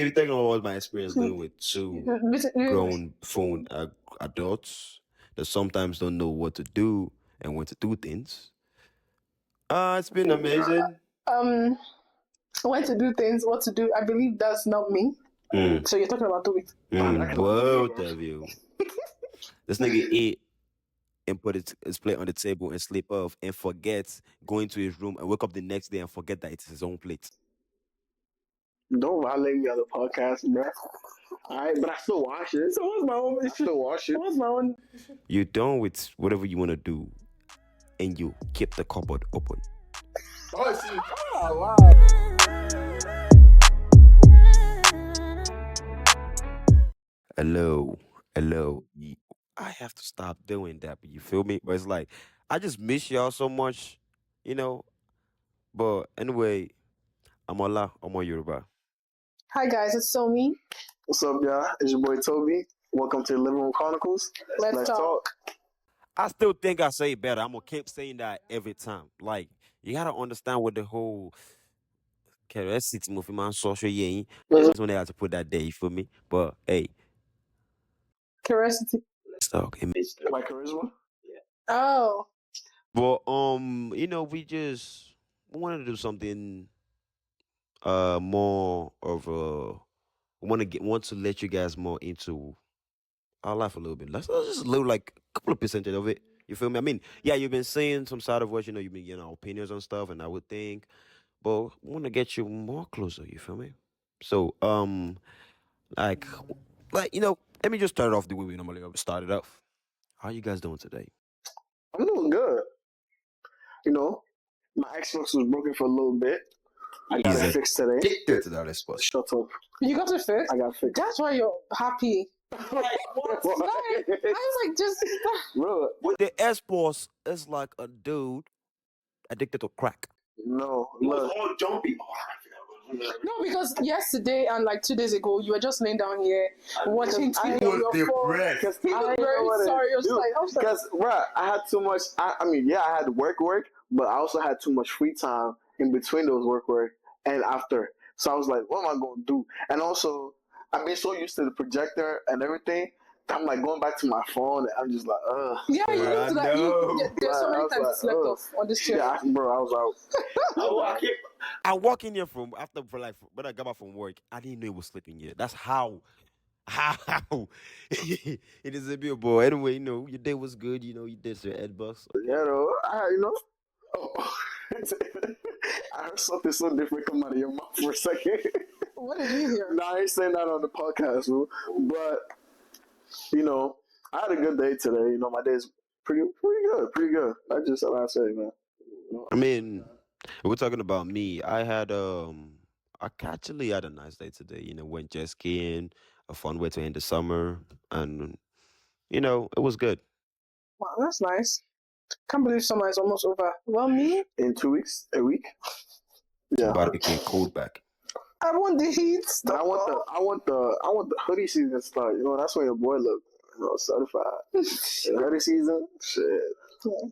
If you're talking about my experience living with two grown phone adults that sometimes don't know what to do and when to do things, it's been amazing. When to do things, what to do. I believe that's not me. So you're talking about do it. Both of you. This nigga ate and put his plate on the table and sleep off and forgets going to his room and wake up the next day and forget that it's his own plate. Don't violate me on the podcast, bro. Alright, but I still watch it. So what's my own issue? Still watch it. What's my own issue? You're done with whatever you want to do and you keep the cupboard open. Oh, see. Oh, wow. Hello. I have to stop doing that, but you feel me? But it's like, I just miss y'all so much, you know? But anyway, I'm Ola, I'm on Yoruba. Hi guys, it's Somi. What's up, y'all? It's your boy Toby. Welcome to the Living Room Chronicles. Let's talk. I still think I say it better. I'm gonna keep saying that every time. Like, you gotta understand what the whole curiosity movie man social yeah. That's when they have to put that there, you feel me? But hey, Curiosity. let's talk. My charisma? Oh. But we wanted to do something more of a want to let you guys more into our life a little bit. Let's just live like a couple of percentage of it. You feel me? I mean, yeah, you've been saying some side of what you've been getting our opinions on stuff, and I would think, but we want to get you more closer. You feel me? So like let me just start off the way we normally started off. How you guys doing today? I'm doing good. My Xbox was broken for a little bit. I got it fixed today. Get to that Xbox. Shut up. You got it fixed? I got it fixed. That's why you're happy. What? I was like, just... Bro, With the Xbox, it's like a dude addicted to crack. No, It was look. all jumpy. No, because yesterday and like 2 days ago, you were just laying down here watching I TV on was your phone. depressed. He was very sorry. I was like, Because, bro, I had too much. I had work, but I also had too much free time in between those work, and after. So I was like, what am I going to do? And also, I've been so used to the projector and everything. I'm like going back to my phone, and I'm just like, ugh. Yeah, you I need to like. know. There's so many I was times like, you slept ugh. off on this chair. Yeah, bro, I was out. I walk in here when I got back from work, I didn't know he was sleeping yet. That's how it is a bit boy. Anyway, your day was good. You did your Ed bus. Yeah, oh. I heard something so different come out of your mouth for a second. What did you hear? No, I ain't saying that on the podcast, bro. But I had a good day today. My day's pretty good. That's just all I say, man. I mean, we're talking about me. I actually had a nice day today. Went jet skiing, a fun way to end the summer, and it was good. Wow, that's nice. Can't believe summer is almost over. Well, me? In 2 weeks, a week. Yeah. But it became cold back. I want the heat. I want the hoodie season to start. That's when your boy look certified. Hoodie season, shit.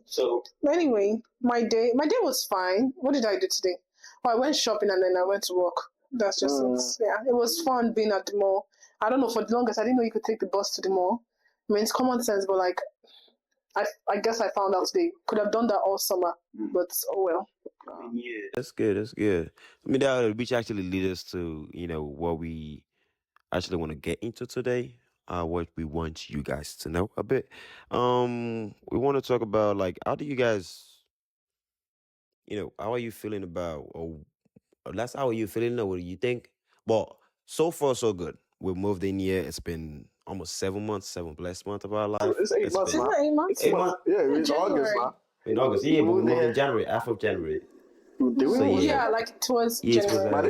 So Anyway, my day was fine. What did I do today? I went shopping and then I went to work. That's just it. Yeah, it was fun being at the mall. I don't know, for the longest I didn't know you could take the bus to the mall. I mean, it's common sense, but like I guess I found out today. Could have done that all summer, but oh well. yeah. That's good. I mean, which actually leads us to what we actually want to get into today. What we want you guys to know a bit. We want to talk about like how do you guys, how are you feeling about, or that's how are you feeling, or what do you think? But so far so good. We moved in here. It's been almost 7 months, 7 blessed months of our life. It's 8 months, been- man. Isn't it 8 months? 8 months Yeah, it's January. August, man. in August. Yeah, but we moved in January, half of January. Do we? So, Yeah, like towards Yeah, it was, January. But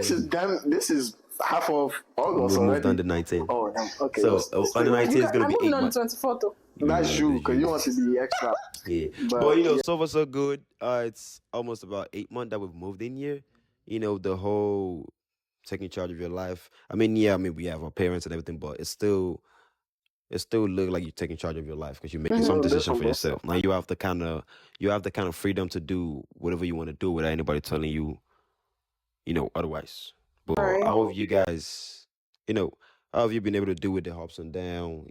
this is half of We August moved already. on the 19th. Oh, damn. Okay. So let's on the 19th is gonna I be moved 8 on the months. 24th though. That's true, because you want to be extra. Yeah, But, but so far so good. It's almost about 8 months that we've moved in here. The whole taking charge of your life. I mean, we have our parents and everything, but it still look like you're taking charge of your life because you're making some decision for yourself. Now you have the kind of freedom to do whatever you want to do without anybody telling you, otherwise. But Right. how have you guys how have you been able to do with the ups and downs?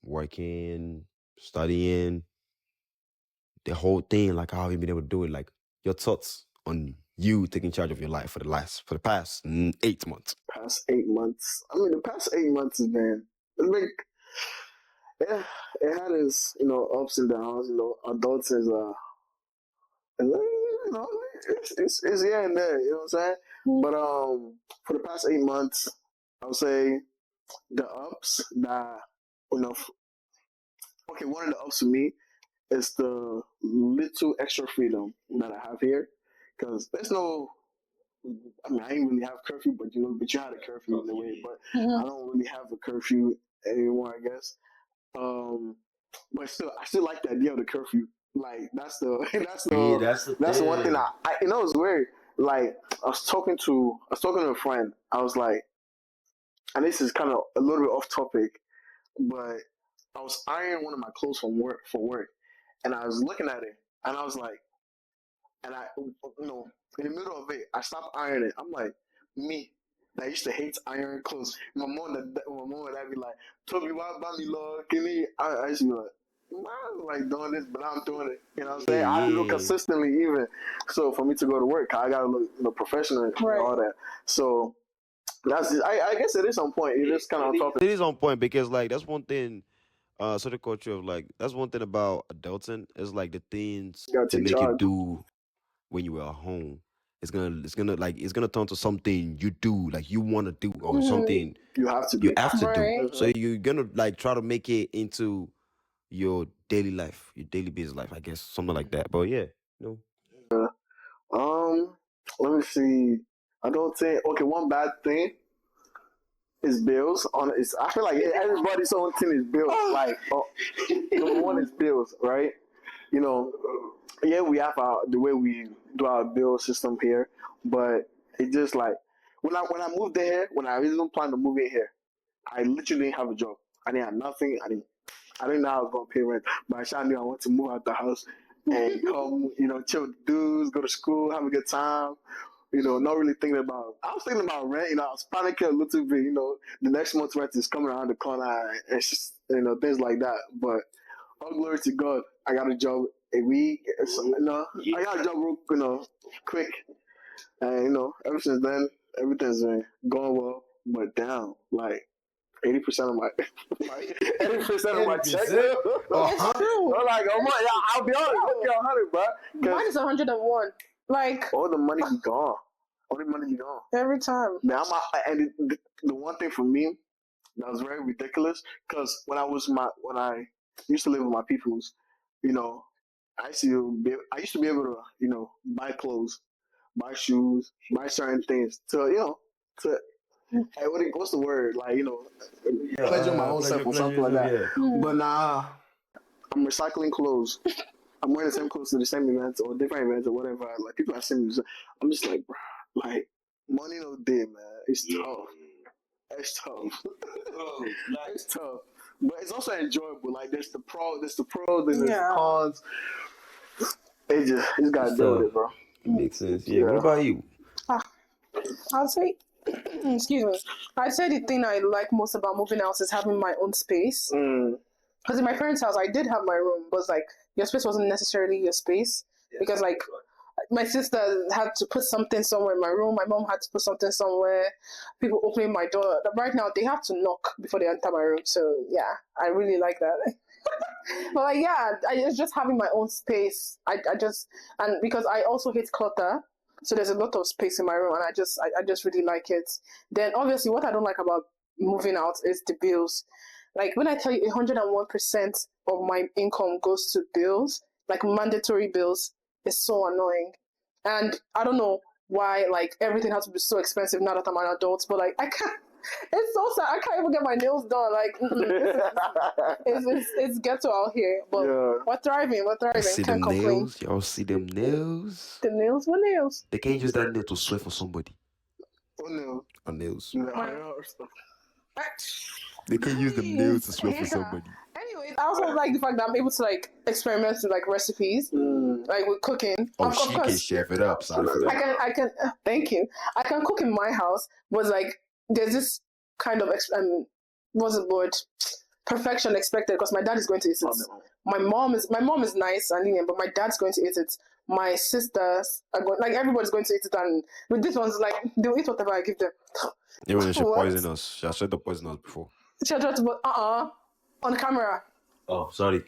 Working, studying, the whole thing. Like, how have you been able to do it? Like, your thoughts on you taking charge of your life for the past 8 months. Past 8 months. I mean, the past 8 months has been, it's been, yeah, it had its, ups and downs. Adults is, it's here and there. You know what I'm saying? But for the past 8 months, I would say the ups that, you know, okay, one of the ups for me is the little extra freedom that I have here, because there's no. I mean, I didn't really have curfew, but but you had a curfew in a way. But I don't really have a curfew anymore, I guess. Um, but still, I still like the idea of the curfew. Like that's the Yeah, that's the that's the one thing thing. it's weird. Like I was talking to a friend. I was like, and this is kind of a little bit off topic, but I was ironing one of my clothes for work, and I was looking at it, and I was like, and in the middle of it, I stopped ironing. I'm like, me, that used to hate iron clothes. My mom would be like, Toby, why buy me love? Can me? I used to be like, I like doing this, but I'm doing it. You know what I'm Yeah, saying? I have to do it yeah. consistently, even. So for me to go to work, I gotta look, professional and Right. all that. So that's I guess it is on point. It is kind of on topic. It is on point because like that's one thing. Sort of culture of like that's one thing about adulting is like the things You gotta they take make you charge. do when you were at home. It's gonna turn to something you do, like you want to do, or something You have to you do. have to do. Right. So you're gonna like try to make it into your daily life, your daily business life, I guess, something like that. But yeah, Um, let me see. I don't think. Okay, one bad thing is bills. I feel like everybody's own thing is bills. Like, number one is bills, right? You know, yeah, we have the way we do our bill system here, but it just like when I moved in here, when I originally planned to move in here, I literally didn't have a job. I didn't have nothing. I didn't know how I was gonna pay rent, but I knew I wanted to move out the house and come, chill with the dudes, go to school, have a good time. Not really thinking about. I was thinking about rent. I was panicking a little bit. The next month's rent is coming around the corner. And it's just things like that. But all glory to God, I got a job a week. I got a job real, quick, and ever since then, everything's been going well. But down, like 80% of my 80% of my check. 80%? It's true. I'm like, oh my, yeah, I'll be honest, I'll be 100, bro. Mine is 101. Like All the money be gone. All the money be gone. every time. Man, and the one thing for me that was very ridiculous, because when I used to live with my peoples, I used to be able to buy clothes, buy shoes, buy certain things to hey, what's the word? Like, pleasure my own self or something like that. Yeah. But nah, I'm recycling clothes. I'm wearing the same clothes to the same events or different events or whatever. Like, people are saying, I'm just like, bro, like, money no day, man. It's tough. It's tough. It's tough. But it's also enjoyable. Like, there's the pros, there's the cons. It's gotta deal with it, bro. It makes sense. Yeah. What about you? I'll say, excuse me. I'd say the thing I like most about moving out is having my own space. Because in my parents' house, I did have my room, but like your space wasn't necessarily your space because like my sister had to put something somewhere in my room. My mom had to put something somewhere. People opening my door. Right now, they have to knock before they enter my room. So yeah, I really like that. But like, yeah, it's just having my own space. I just, and because I also hate clutter, so there's a lot of space in my room, and I just really like it. Then obviously, what I don't like about moving out is the bills. Like when I tell you 101% of my income goes to bills, like mandatory bills, it's so annoying. And I don't know why like everything has to be so expensive now that I'm an adult, but like I can't. It's so sad. I can't even get my nails done. Like it's ghetto out here, but Yeah. we're thriving. See them Can't complain. nails? Y'all see them nails? The nails were nails. They can't use that nail to swear for somebody. Oh no. Or nails. They can't use them nails to swear for somebody. Anyways, I also like the fact that I'm able to like experiment with like recipes, like with cooking. Oh, Of she can course, chef it up. Sorry for that. I can. Thank you. I can cook in my house, but like there's this kind of what's the word? Perfection expected because my dad is going to eat it. My mom is nice and lenient, but my dad's going to eat it. My sisters are going, like everybody's going to eat it, and with this one's like they'll eat whatever I give them. Everyone should What? poison us. She has tried to poison us before. She tried to, on camera. Oh, sorry.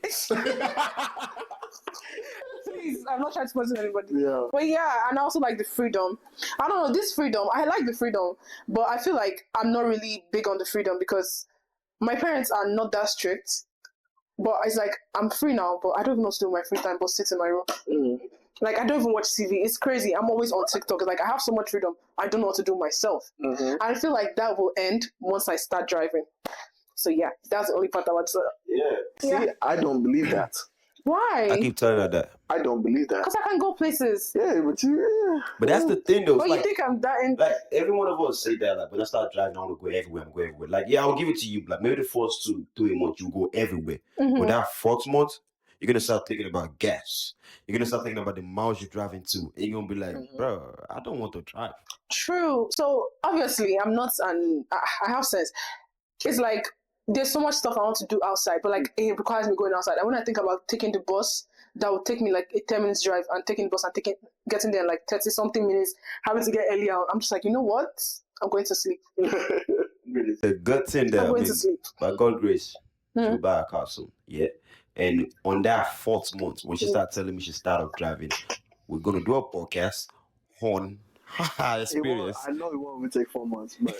Please, I'm not trying to poison anybody. Yeah. But yeah, and I also like the freedom. I don't know, this freedom, I like the freedom, but I feel like I'm not really big on the freedom because my parents are not that strict. But it's like, I'm free now, but I don't even know what to do in my free time but sit in my room. Like, I don't even watch TV. It's crazy. I'm always on TikTok. Like, I have so much freedom. I don't know what to do myself. I feel like that will end once I start driving. So yeah, that's the only part I want to say. Yeah. See, I don't believe that. Why? I keep telling her that. I don't believe that. Because I can go places. Yeah, but you. But that's the thing, though. But Like, you think I'm that in... like every one of us say that. Like when I start driving, I want to go everywhere. I'm going everywhere. Like I'll give it to you. Like maybe the first 2 3 months you go everywhere. But that 4th month, you're gonna start thinking about gas. You're gonna start thinking about the miles you're driving to, and you're gonna be like, bro, I don't want to drive. True. So obviously, I'm not I have sense. It's like there's so much stuff I want to do outside, but like it requires me going outside. And when I think about taking the bus, that would take me like a 10 minutes drive, and taking the bus and getting there in like 30 something minutes, having to get early out. I'm just like, you know what? I'm going to sleep. The good thing that I'm going to sleep. by God's grace, she'll buy a car soon. Yeah. And on that 4th month, when she started telling me she started driving, we're gonna do a podcast on experience. I know it won't even take 4 months, but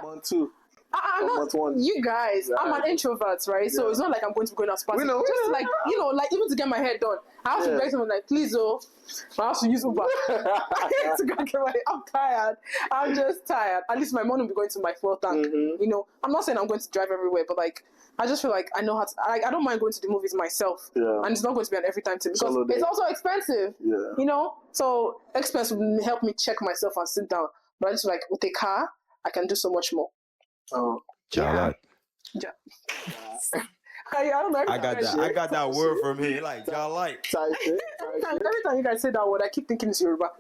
month 2. I'm not, you guys, I'm an introvert, right? So it's not like I'm going to be going out party. Just like, you know, like even to get my hair done, I have to beg someone like, please, I have to use Uber. To go get my hair. I'm tired. I'm just tired. At least my mom will be going to my full tank. You know, I'm not saying I'm going to drive everywhere, but like, I just feel like I know how to, like, I don't mind going to the movies myself. And it's not going to be an every time thing because it's also expensive. You know? So expense will help me check myself and sit down. But I just like, with a car, I can do so much more. Oh, I don't know. I got that word from him. Like y'all like. Every time you guys say that word, I keep thinking it's Yoruba.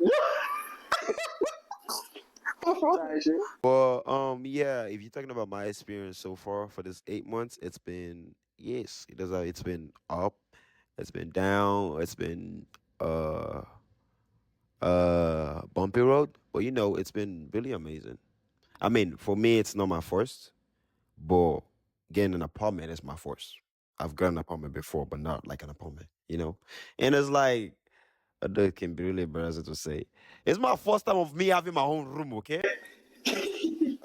But yeah, if you're talking about my experience so far for this 8 months, it's been it's been up, it's been down, it's been bumpy road, but you know it's been really amazing. I mean, for me, it's not my first, but getting an apartment is my first. I've got an apartment before, but not like an apartment, you know? And it's like, it can be really embarrassing to say. It's my first time of me having my own room, okay?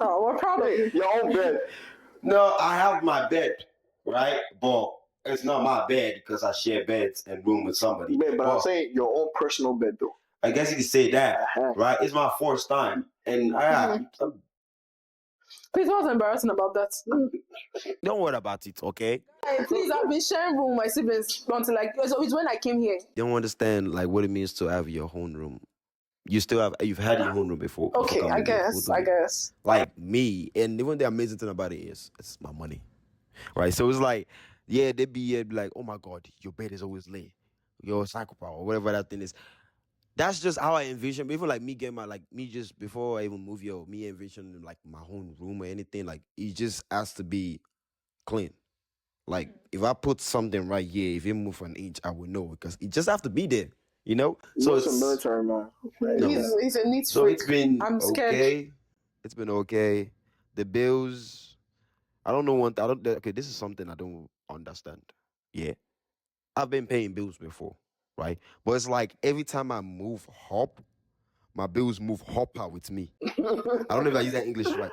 Oh, what problem? Your own bed. No, I have my bed, right? But it's not my bed because I share beds and room with somebody. But I'm saying your own personal bed, though. I guess you could say that, right? It's my first time. And Please, what's embarrassing about that? don't worry about it, okay? Hey, please, I've been sharing room with my siblings until like it's when I came here. You don't understand like what it means to have your own room. You've had your own room before. Okay, I guess. Like me, and even the amazing thing about it is it's my money, right? So it's like, yeah, they'd be like, oh my God, your bed is always late. You're a psychopath or whatever that thing is. That's just how I envision. Even like me getting me just before I even move here, me envisioning like my own room or anything. Like it just has to be clean. Like if I put something right here, if it move an inch, I would know because it just have to be there. You know. So it's a military man. He's a neat freak. So it's been I'm scared. okay. It's been okay. The bills. I don't know okay, this is something I don't understand. Yeah. I've been paying bills before. Right? But it's like every time I move up, my bills move hopper with me. I don't know if I use that English right.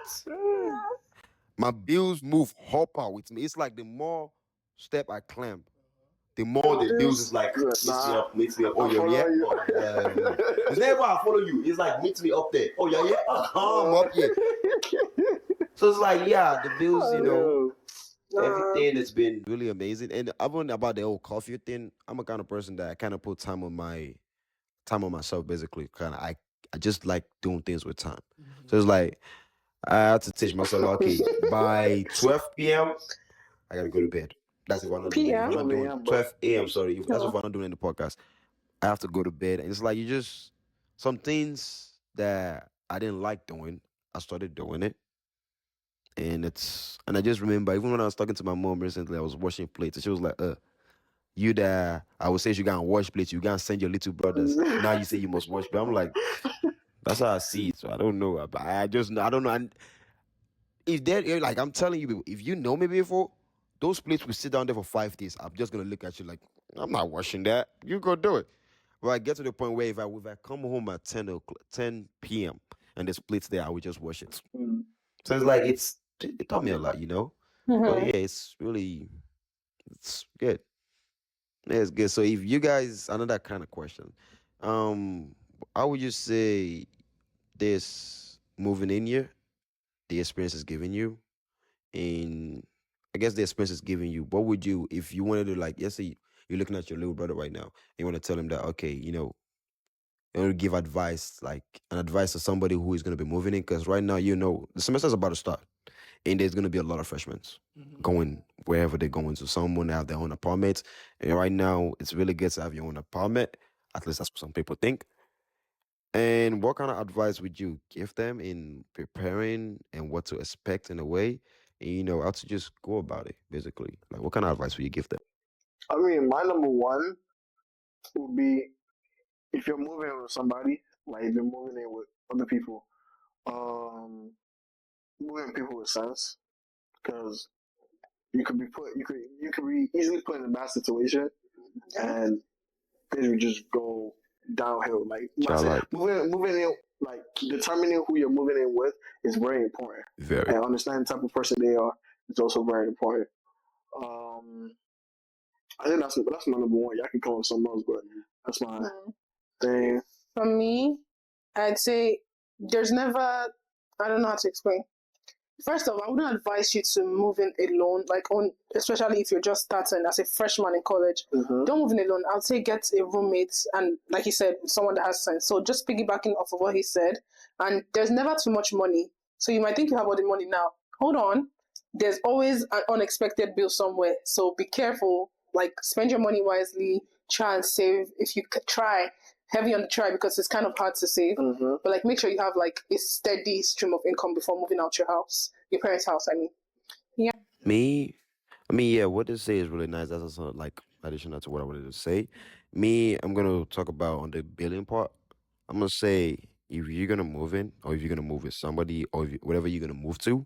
My bills move hopper with me. It's like the more step I climb, the more the bills is like meet me up. Oh, you're here? It's never I follow you. It's like meet me up there. Oh, you're here? I'm up here. So it's like, yeah, the bills, you know. Everything has been really amazing, and even about the whole coffee thing, I'm a kind of person that I kind of put time on myself. Basically, kind of I just like doing things with time. So it's like I had to teach myself, okay, by 12 p.m. I gotta go to bed. That's if I'm not doing 12 a.m. Sorry, that's if I'm not doing the podcast. I have to go to bed, and it's like some things that I didn't like doing. I started doing it, And I just remember even when I was talking to my mom recently, I was washing plates, and she was like, you there, I would say you gotta wash plates, you gotta send your little brothers. Now you say you must wash plates. I'm like, that's how I see it. So I don't know. I just I don't know. And if they're like I'm telling you, if you know me before, those plates will sit down there for 5 days. I'm just gonna look at you like I'm not washing that. You go do it. But I get to the point where if I come home at 10 p.m. and there's plates there, I will just wash it. Mm. So it's like it taught me a lot, you know. But yeah, it's really it's good. Yeah, it's good. So if you guys another kind of question, um, how would you say this moving in here, the experience is giving you, and I guess the experience is giving you. What would you if you wanted to like? Let's say you're looking at your little brother right now, and you want to tell him that okay, you want to give advice like an advice to somebody who is going to be moving in because right now the semester's about to start and there's going to be a lot of freshmen going wherever they're going. So someone have their own apartment, and right now it's really good to have your own apartment. At least that's what some people think. And what kind of advice would you give them in preparing and what to expect in a way, and how to just go about it, basically? Like, what kind of advice would you give them? I mean, my number one would be if you're moving with somebody, like if you're moving in with other people, um, moving with people with sense, because you could be easily put in a bad situation, and things would just go downhill. Like I Child, said, like, moving in, like determining who you're moving in with is very important, very. and understanding the type of person they are is also very important. Um, I think that's my number one. Y'all can come up with something else, but that's my thing. For me, I'd say there's never, I don't know how to explain. First of all, I wouldn't advise you to move in alone, especially if you're just starting as a freshman in college. Mm-hmm. Don't move in alone. I'll say get a roommate and, like he said, someone that has sense. So just piggybacking off of what he said, and there's never too much money. So you might think you have all the money now. Hold on. There's always an unexpected bill somewhere. So be careful. Like, spend your money wisely. Try and save. If you try, heavy on the try because it's kind of hard to save. Mm-hmm. But like, make sure you have like a steady stream of income before moving out your parents' house. I mean, yeah. Me, I mean, yeah, what they say is really nice. That's also like additional to what I wanted to say. Me, I'm gonna talk about on the billing part. I'm gonna say if you're gonna move in, or if you're gonna move with somebody, or whatever you're gonna move to,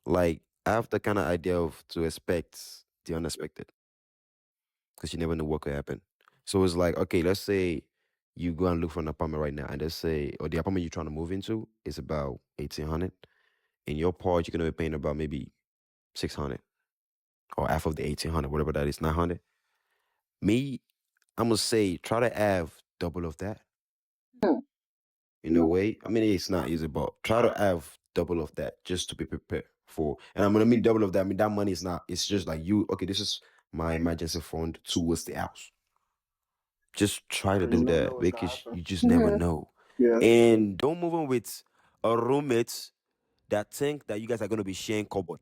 like I have the kind of idea of to expect the unexpected because you never know what could happen. So it's like, okay, let's say you go and look for an apartment right now, and let's say, or the apartment you're trying to move into is about 1,800. In your part, you're gonna be paying about maybe 600 or half of the 1,800, whatever that is, 900. Me, I'm gonna say try to have double of that in a way. I mean, it's not easy, but try to have double of that just to be prepared for. And I'm gonna mean double of that. I mean that money is not. It's just like you. Okay, this is my emergency fund towards the house. Just try to You do never know that what's gonna because happen. you just never Mhm. know. Yeah. And don't move in with a roommate that think that you guys are gonna be sharing cupboard.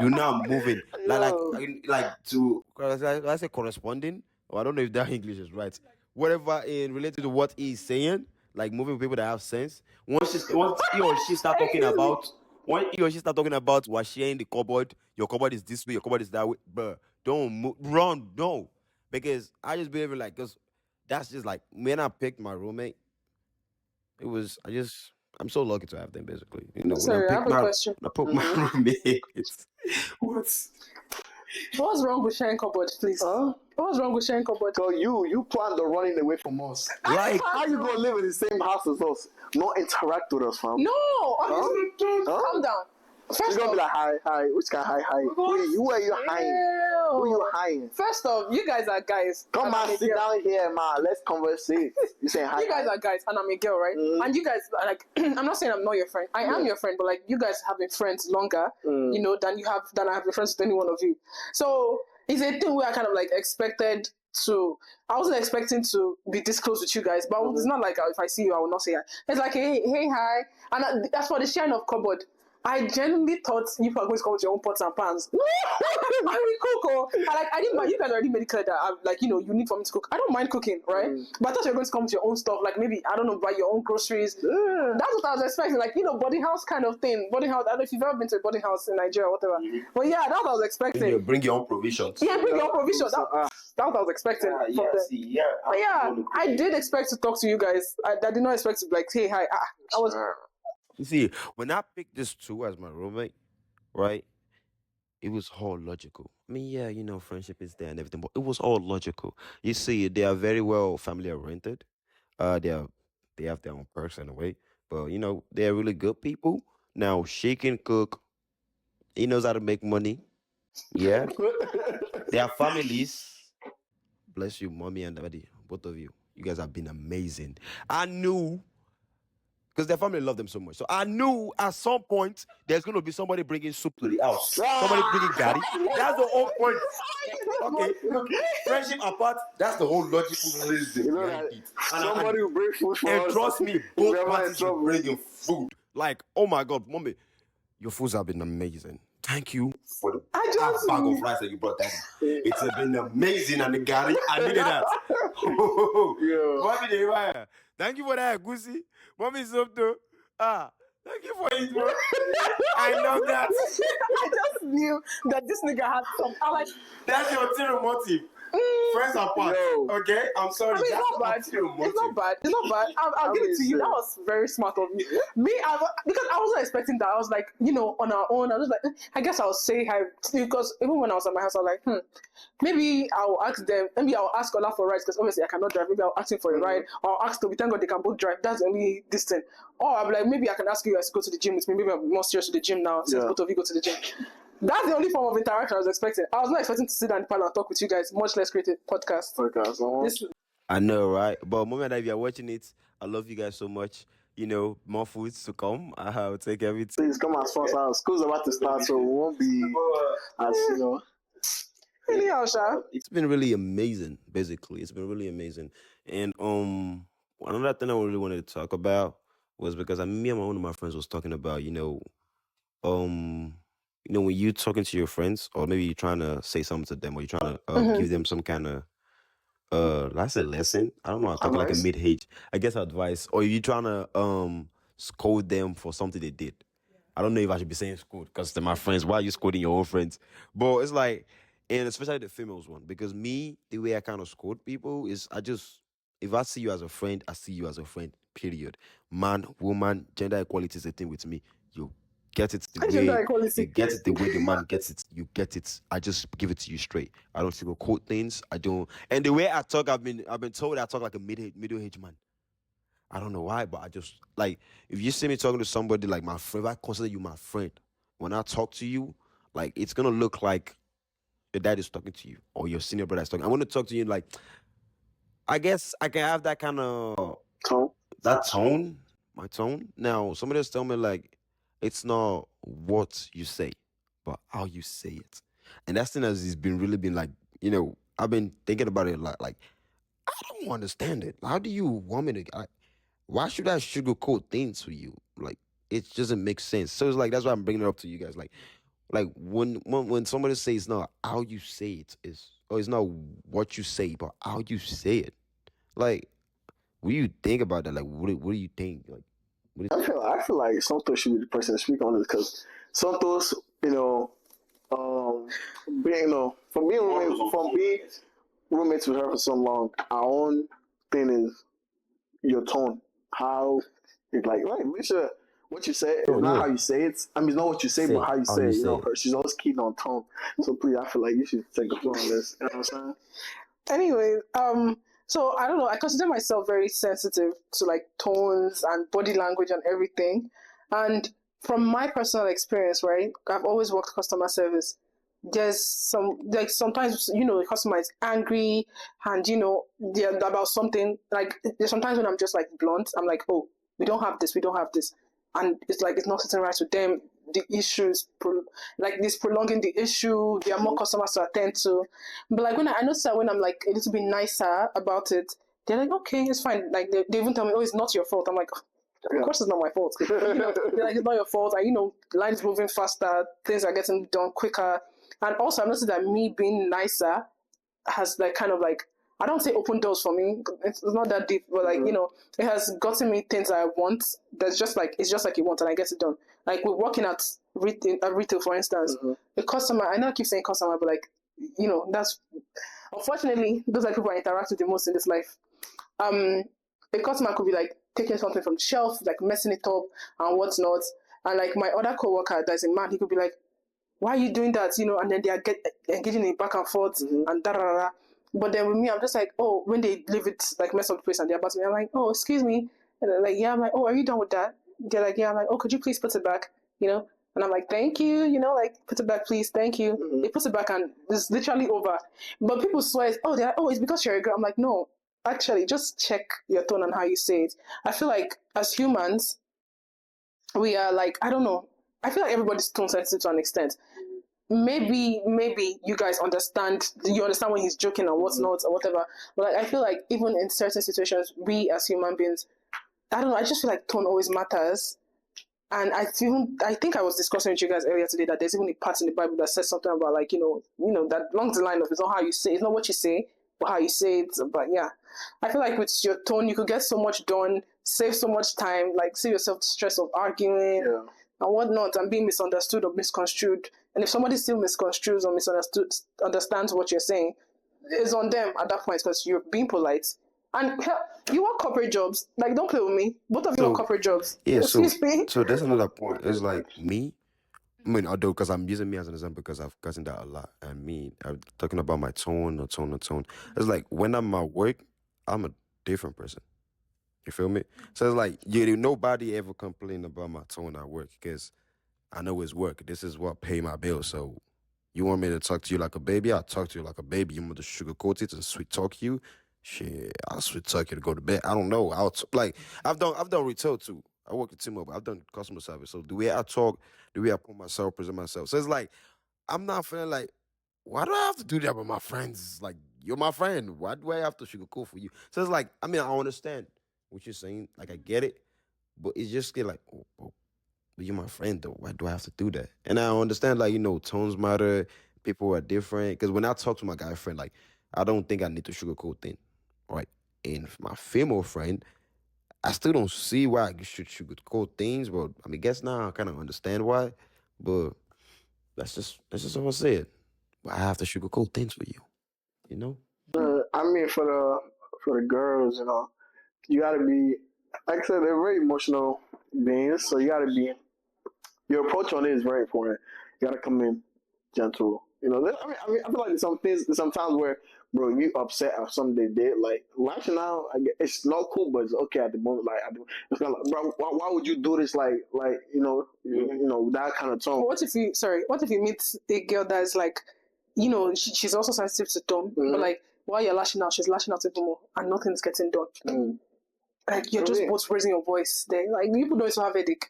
You're not moving Yo. like to I say corresponding, or I don't know if that English is right. Whatever in related to what he's saying, like moving with people that have sense. Once he or she start talking about when he or she start talking about was sharing the cupboard, your cupboard is this way, your cupboard is that way, but don't move, run, no, because I just believe like because that's just like when I picked my roommate, it was I'm so lucky to have them basically. When I Sorry, I have picked a my question. when I put my roommate. What's What's wrong with sharing cupboard, please? Huh? What's wrong with sharing cupboard? So you planned on running away from us. like How you gonna live in the same house as us? Not interact with us, fam. No, Huh? calm down. You're First gonna off, be like, hi, which guy, hi. Who are you hiding? Who are you hiding? First off, you guys are guys. Come and I'm on, a sit girl. down here, man. Let's conversate. You saying hi? You guys are guys, and I'm a girl, right? Mhm. And you guys are like, I'm not saying I'm not your friend. I am your friend, but like, you guys have been friends longer, than I have been friends with any one of you. So it's a thing where I kind of like expected to. I wasn't expecting to be this close with you guys, but it's not like if I see you, I will not say hi. It's like, hey, hi, and that's for the sharing of cupboard. I genuinely thought you were going to come with your own pots and pans. I mean, cook. I didn't mind. You guys already made it clear that I'm like, you need for me to cook. I don't mind cooking, right? But I thought you were going to come with your own stuff, like maybe I don't know, buy your own groceries. That's what I was expecting, like boarding house kind of thing. Boarding house. I don't know if you've ever been to a boarding house in Nigeria or whatever. But yeah, that's what I was expecting. Bring your own provisions. Yeah, bring your own provisions. That's what I was expecting. But yeah, I did expect to talk to you guys. I did not expect to be like, hey, hi. I was. You see, when I picked this two as my roommate, right? It was all logical. I mean, yeah, friendship is there and everything, but it was all logical. You see, they are very well family oriented. They have their own perks in a way, but they're really good people. Now, she can cook. He knows how to make money. Yeah, their families. Bless you, mommy and daddy, both of you. You guys have been amazing. I knew because their family loved them so much. So I knew at some point there's going to be somebody bringing soup to the house. Somebody bringing gari. That's the whole point. Okay, look, friendship apart, that's the whole logical reason behind it. Somebody will bring food for us. And trust me, both parties will bring you food. Like, oh my God, mommy, your foods have been amazing. Thank you for the bag of rice that you brought, daddy. It's been amazing, and the gari, I needed that. Mommy, thank you for that, Gucci. Mommy, Sopto. Thank you for it, bro. I love that. I just knew that this nigga had some. I like. That's your ulterior motive. Friends apart. Okay, I'm sorry. I mean, it's not bad. It's not bad. I'll give it to you. That was very smart of you. Because I wasn't expecting that. I was like, on our own. I was like, I guess I'll say hi. Because even when I was at my house, I was like, maybe I'll ask them. Maybe I'll ask Ola for rides because obviously I cannot drive. Maybe I'll ask him for a ride. Or I'll ask Toby. Thank God they can both drive. That's the only distance. Or I'll be like, maybe I can ask you guys to go to the gym with me. Maybe I'm more serious to the gym now since both of you go to the gym. That's the only form of interaction I was expecting. I was not expecting to sit down in the panel and talk with you guys, much less create a podcast. I know, right? But moment if you're watching it, I love you guys so much. More foods to come. I'll take everything. Please come as fast as school's about to start, so we won't be as Anyhow, Sha. It's been really amazing, basically. It's been really amazing. And another thing I really wanted to talk about was because me and one of my friends was talking about, when you talking to your friends, or maybe you're trying to say something to them, or you're trying to give them some kind of that's a lesson. I don't know. I talk like a mid-age. I guess advice, or you trying to scold them for something they did. I don't know if I should be saying scold because they're my friends. Why are you scolding your own friends? But it's like, and especially the females one, because me, the way I kind of scold people is if I see you as a friend, I see you as a friend. Period. Man, woman, gender equality is a thing with me. You get it the way the man gets it. You get it. I just give it to you straight. I don't sugarcoat things. I don't. And the way I talk, I've been told I talk like a middle-aged man. I don't know why, but I just like if you see me talking to somebody like my friend, if I consider you my friend, when I talk to you, like it's gonna look like your dad is talking to you or your senior brother is talking. I want to talk to you like I guess I can have that kind of tone. My tone. Now, somebody else tell me like it's not what you say, but how you say it. And that thing has been like, I've been thinking about it a lot. Like, I don't understand it. How do you want me to? Why should I sugarcoat things for you? Like, it doesn't make sense. So it's like that's why I'm bringing it up to you guys. Like when somebody says it's not how you say it it's not what you say, but how you say it. Like, what do you think about that? Like, what do you think? Like, I feel like Santos should be the person to speak on it because Santos, being, from being roommates with her for so long, our own thing is your tone. How it's like make sure what you say is not how you say it. I mean, it's not what you say, but how you say it. She's always keen on tone. So please, I feel like you should take a floor on this. You know what I'm saying? Anyway, so I don't know. I consider myself very sensitive to like tones and body language and everything. And from my personal experience, right, I've always worked customer service. There's sometimes the customer is angry and they're about something. Like there's sometimes when I'm just like blunt. I'm like, oh, we don't have this, and it's like it's not sitting right with them. The issues prolonging the issue. There are more customers to attend to. But like when I notice that when I'm like a little bit nicer about it, they're like, okay, it's fine. Like they even tell me, oh, it's not your fault. I'm like, Of course, it's not my fault. Like, it's not your fault. And lines moving faster, things are getting done quicker. And also, I've noticed that me being nicer has like kind of like, I don't say open doors for me. It's not that deep, but like it has gotten me things I want. That's just like it's just like you want, and I get it done. Like we're working at retail, for instance. A customer, I know I keep saying customer, but like that's unfortunately those are people I interact with the most in this life. A customer could be like taking something from the shelf, like messing it up and whatnot. And like my other coworker, that's a man, he could be like, "Why are you doing that?" And then they are engaging in back and forth and da da da. But then with me, I'm just like, oh, when they leave it, like mess up the place and they're about to me, I'm like, oh, excuse me. And they're like, yeah, I'm like, oh, are you done with that? They're like, yeah, I'm like, oh, could you please put it back? And I'm like, thank you, like, put it back, please, thank you. They put it back and it's literally over. But people swear, oh, they're like, oh, it's because you're a girl. I'm like, no, actually, just check your tone and how you say it. I feel like as humans, we are like, I don't know. I feel like everybody's tone sensitive to an extent. Maybe you guys understand when he's joking and what's not or whatever. But like, I feel like even in certain situations, we as human beings, I don't know, I just feel like tone always matters. And I think I was discussing with you guys earlier today that there's even a part in the Bible that says something about like, that along the line of it's not how you say, it's not what you say, but how you say it. But yeah, I feel like with your tone, you could get so much done, save so much time, like save yourself the stress of arguing and whatnot and being misunderstood or misconstrued. And if somebody still misconstrues or understands what you're saying, it's on them at that point because you're being polite. And you want corporate jobs. Like, don't play with me. Both of you want corporate jobs. Yeah, Excuse me. so that's another point. It's like me. I mean, although because I'm using me as an example because I've gotten that a lot. And me, I'm talking about my tone. It's like when I'm at work, I'm a different person. You feel me? So it's like nobody ever complain about my tone at work because I know it's work. This is what pay my bills. So you want me to talk to you like a baby? I'll talk to you like a baby. You want me to sugarcoat it and sweet talk you? Shit, I'll sweet talk you to go to bed. I don't know. I've done retail too. I work at T-Mobile. I've done customer service. So the way I talk, the way I put myself, present myself. So it's like I'm not feeling like, why do I have to do that with my friends? Like, you're my friend. Why do I have to sugarcoat for you? So it's like, I mean, I understand what you're saying. Like, I get it. But it's just get like, oh, but you're my friend though. Why do I have to do that? And I understand, like, tones matter. People are different. Because when I talk to my guy friend, like, I don't think I need to sugarcoat things, right? And my female friend, I still don't see why I should sugarcoat things. But I mean, guess now I kind of understand why. But that's just what I said. But I have to sugarcoat things for you, you know? I mean, for the girls, you gotta be. Like I said, they're very emotional beings, so you gotta be. Your approach on it is very important. You gotta come in gentle. I feel like there's some times where, bro, you upset at something they did. Like lashing out, it's not cool, but it's okay at the moment. Like it's kind of like, bro, why would you do this? Like that kind of tone. What if you meet a girl that's like, she's also sensitive to tone, but like while you're lashing out, she's lashing out even more, and nothing's getting done. Like you're just both raising your voice. There, like people don't even have a headache.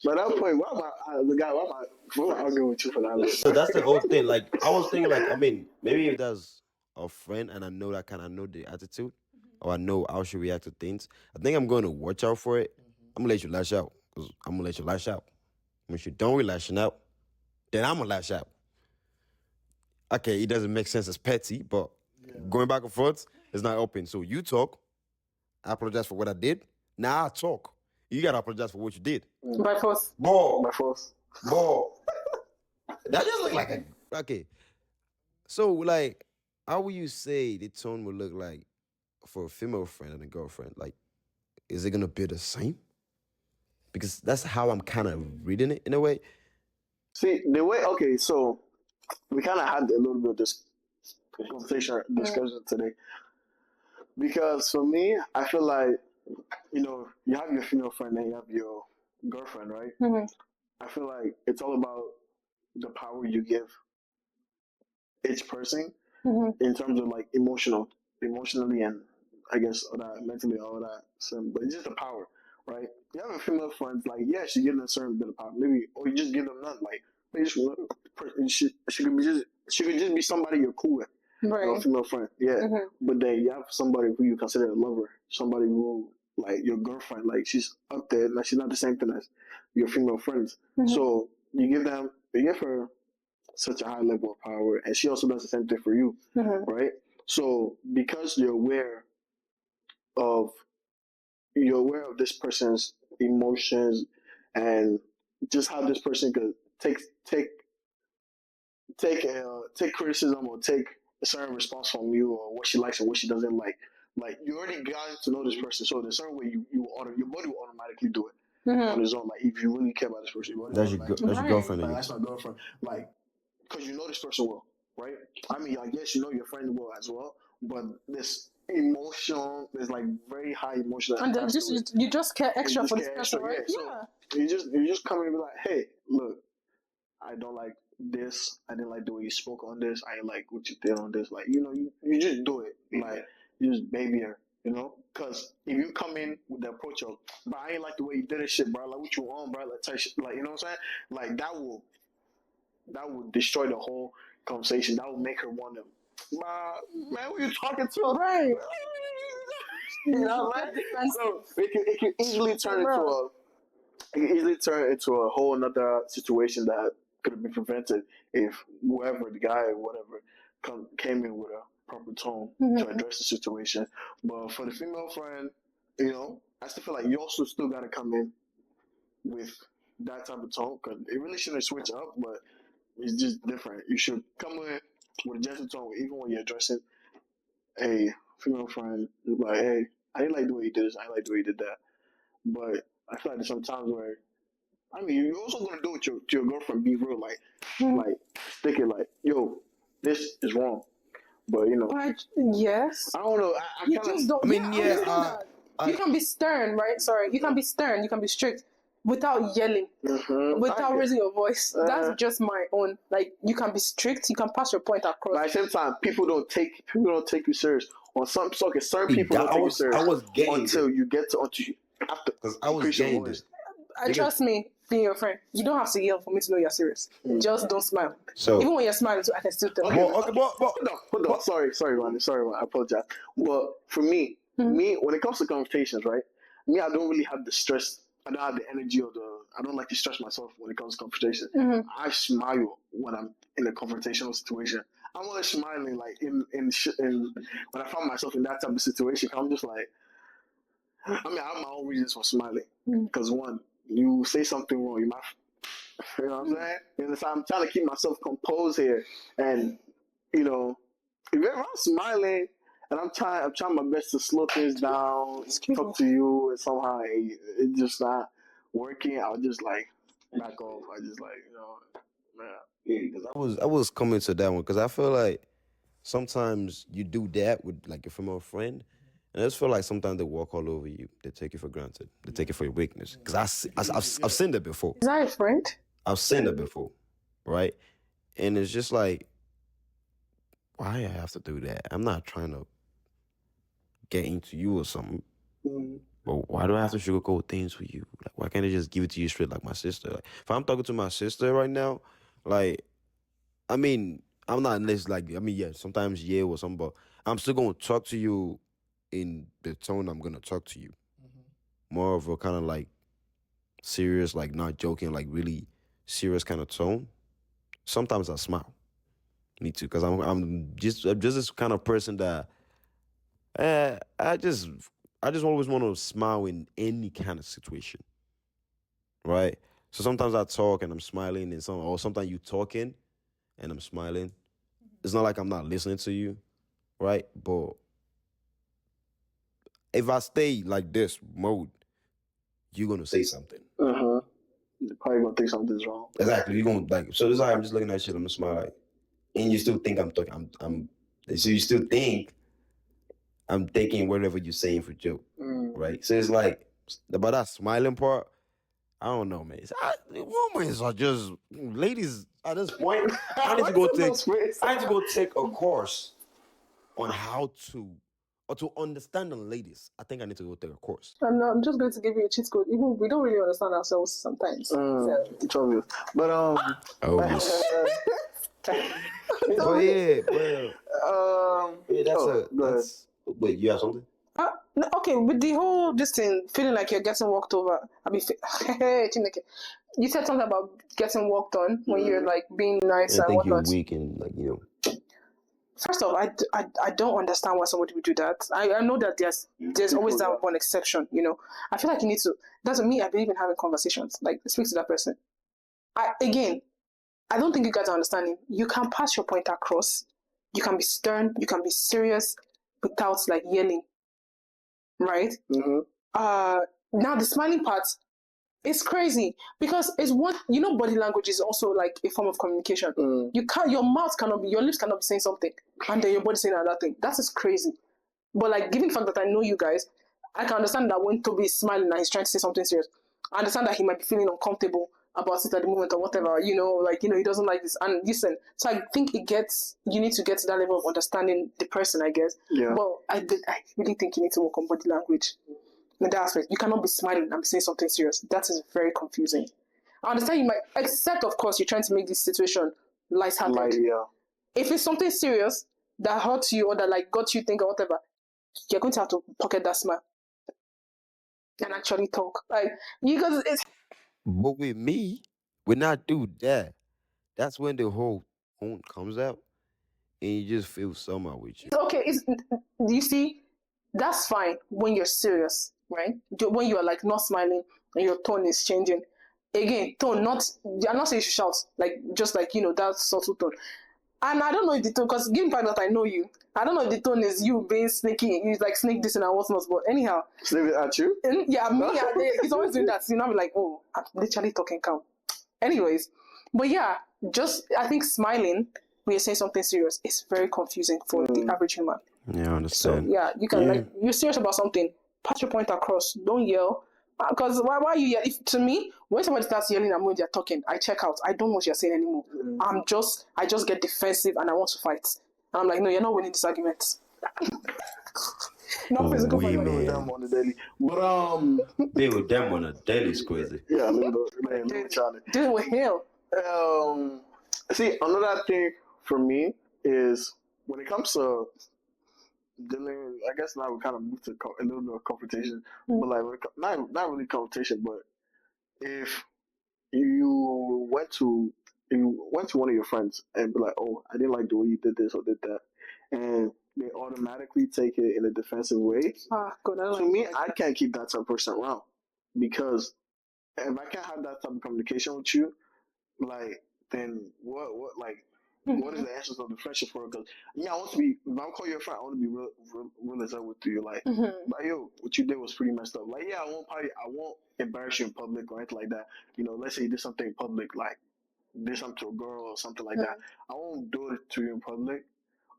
But at that point, why am I arguing with you for that? So that's the whole thing. Like, I was thinking, like, I mean, maybe if there's a friend and I know the attitude, or I know how she react to things, I think I'm going to watch out for it. I'm gonna let you lash out. 'Cause I'm gonna let you lash out. When you don't be lashing out, then I'm gonna lash out. Okay, it doesn't make sense as petty, but going back and forth is not open. So you talk, I apologize for what I did. Now I talk. You gotta apologize for what you did. By force. Ball. By force. Ball. That just look like a okay. So like, how will you say the tone would look like for a female friend and a girlfriend? Like, is it gonna be the same? Because that's how I'm kind of reading it in a way. See the way. Okay, so we kind of had a little bit of this discussion today. Because for me, I feel like you have your female friend and you have your girlfriend, right? I feel like it's all about the power you give each person in terms of like emotionally, and I guess all that mentally, all that. So, but it's just the power, right? You have a female friend, like she gives them a certain bit of power, maybe, or you just give them none. Like maybe she could just be somebody you're cool with, right? A female friend, yeah. But then you have somebody who you consider a lover, somebody who like your girlfriend, like she's up there, like she's not the same thing as your female friends. So you give her such a high level of power, and she also does the same thing for you, right? So because of you're aware of this person's emotions and just how this person could take take criticism or take a certain response from you or what she likes and what she doesn't like. Like you already got to know this person, so there's a certain way your body will automatically do it on its own. Like if you really care about this person, your body That's automatically your girlfriend. like that's my girlfriend. Like because you know this person well, right? I mean, I guess you know your friend well as well, but this emotion, there's like very high emotion. And then you just care extra for this person, right? Yeah. So you just come in and be like, hey, look, I don't like this. I didn't like the way you spoke on this. I didn't like what you did on this. Like, you know, you just do it. Like, you just baby her, you know? Because if you come in with the approach of, but I ain't like the way you did this shit, bro. Like, what you on, bro? Like, type shit. Like, you know what I'm saying? Like, that will destroy the whole conversation. That will make her want to, man, who you talking to? Right. You know what I'm saying? So it can easily turn into a whole another situation that could have been prevented if whoever the guy or whatever came in with a proper tone to address the situation. But for the female friend, you know, I still feel like you also still got to come in with that type of tone because it really shouldn't switch up, but it's just different. You should come in with a gentle tone, even when you're addressing a female friend. Like, hey, I didn't like the way you did this. I didn't like the way you did that. But I feel like there's some times where, I mean, you're also gonna do it to your girlfriend. Be real, like stick it, like, yo, this is wrong. But you know, yes. I don't know. You just don't. I mean, you can be stern, right? Sorry, you can be stern. You can be strict without yelling, without raising your voice. That's just my own. Like, you can be strict. You can pass your point across. But at the same time, people don't take you serious. On some certain people don't take you serious. I was getting until you get to after. Because I was getting this. Trust me, being your friend, you don't have to yell for me to know you're serious. Just don't smile. So even when you're smiling, I can still tell. Okay, hold on. Sorry, Ronnie. I apologize. Well, for me, when it comes to confrontations, right? Me, I don't really have the stress. I don't have the energy I don't like to stress myself when it comes to confrontation. I smile when I'm in a confrontational situation. I'm always smiling, like in when I find myself in that type of situation. I'm just like, I mean, I have my own reasons for smiling. Because one, you say something wrong, you know what I'm saying? And so I'm trying to keep myself composed here, and you know, if I'm smiling and I'm trying my best to slow things down, talk to you, and somehow it's just not working, I'll just like back off. I just like, you know, man. because I was coming to that one because I feel like sometimes you do that with like your female friend, and I just feel like sometimes they walk all over you. They take you for granted. They take it for your weakness. Because I've seen that before. Is that a friend? I've seen it before, right? And it's just like, why I have to do that? I'm not trying to get into you or something. But why do I have to sugarcoat things for you? Like, why can't I just give it to you straight like my sister? Like, if I'm talking to my sister right now, like, I mean, I'm not in this, like, I mean, yeah, sometimes yeah or something, but I'm still going to talk to you in the tone I'm going to talk to you. More of a kind of like serious, like not joking, like really serious kind of tone. Sometimes I smile. Me too, because I'm just this kind of person that I just always want to smile in any kind of situation, right? So sometimes I talk and I'm smiling, and or sometimes you talking and I'm smiling. It's not like I'm not listening to you, right? But if I stay like this mode, you're gonna say something. You're probably gonna think something's wrong. Exactly. You're gonna like. So this is like I'm just looking at shit. I'm gonna smile like, and you still think I'm talking. So you still think I'm taking whatever you're saying for joke, right? So it's like, about that smiling part, I don't know, man. Women are just ladies at this point. I need to go take a course on how to understand the ladies. I think I need to go take a course. I'm just going to give you a cheat code. Even we don't really understand ourselves sometimes. It's obvious, but obvious. Oh yeah, well, that's. Wait, you have something? Okay, with the whole this thing, feeling like you're getting walked over. Hey, Chineke, you said something about getting walked on when you're like being nice I and think you're whatnot. weak and like First off, I don't understand why somebody would do that. I know that there's always that one exception, you know. I feel like you need to. Doesn't mean I believe in having conversations. Like speak to that person. I don't think you guys are understanding. You can pass your point across. You can be stern. You can be serious without like yelling, right? Now the smiling part. It's crazy because it's one. You know, body language is also like a form of communication. You can't. Your mouth cannot be. Your lips cannot be saying something, and then your body saying another thing. That is crazy. But like, given the fact that I know you guys, I can understand that when Toby is smiling and he's trying to say something serious, I understand that he might be feeling uncomfortable about it at the moment or whatever. You know, like he doesn't like this. And listen, so I think you need to get to that level of understanding the person, I guess. Yeah. But I really think you need to work on body language. In that aspect, you cannot be smiling and be saying something serious. That is very confusing. I understand you might, except of course, you're trying to make this situation lighthearted. Yeah. If it's something serious that hurts you or that like got you thinking or whatever, you're going to have to pocket that smile and actually talk. Like because it's But with me, when I do that, that's when the whole tone comes out, and you just feel somehow with you. okay. It's you see, that's fine when you're serious, right? When you are like not smiling and your tone is changing. Again, tone not. I'm not saying you should shout like just like that subtle tone. And I don't know if the tone, because given the fact that I know you, I don't know if the tone is you being sneaky, you like sneak this and whatnot. But anyhow, Sneak it at you? yeah, me, he's always doing that. So I'm like, oh, I'm literally talking calm. Anyways, but yeah, just I think smiling when you're saying something serious is very confusing for the average human. Yeah, I So understand. yeah, you can like you're serious about something, pass your point across. Don't yell. Because why you yell? If to me, when somebody starts yelling and when they're talking, I check out. I don't know what you're saying anymore. I just get defensive and I want to fight. And I'm like, no, you're not winning this argument. Not physical We fight. With them on the daily. But be with them on a daily is crazy. yeah, little Charlie. Dealing with him. See, another thing for me is when it comes to dealing. I guess now we kind of move to a little bit of confrontation, but like not really confrontation, but if you went to one of your friends and be like, oh, I didn't like the way you did this or did that, and they automatically take it in a defensive way. God, To me, I can't keep that type of person around because if I can't have that type of communication with you, like then what is the essence of the friendship for? Because I want to be. If I call you a friend, I want to be real as hell with you. Like, yo, what you did was pretty messed up. Like, yeah, I won't embarrass you in public or anything like that. Let's say you did something in public, like did something to a girl or something like that. I won't do it to you in public.